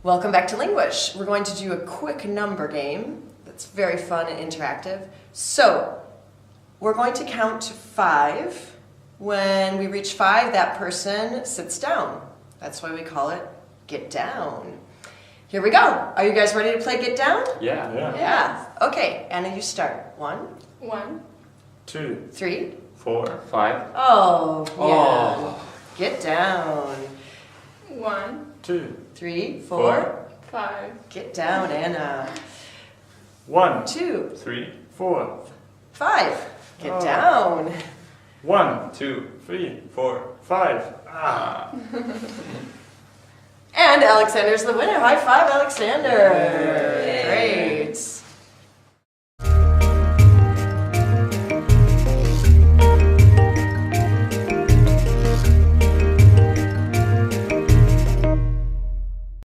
Welcome back to Linguish. We're going to do a quick number game that's very fun and interactive. So, we're going to count to 5. When we reach 5, that person sits down. That's why we call it Get Down. Here we go. Are you guys ready to play Get Down? Yeah. Yeah. Okay, Anna, you start. 1, 2, 3, 4, 5. Oh, yeah. Oh. Get down. 1, 2, 3, 4. 5. Get down, Anna. 1, 2, 3, 4. 5. Get Oh. down. 1, 2, 3, 4, 5. Ah. And Alexander's the winner. High five, Alexander. Yay. Great.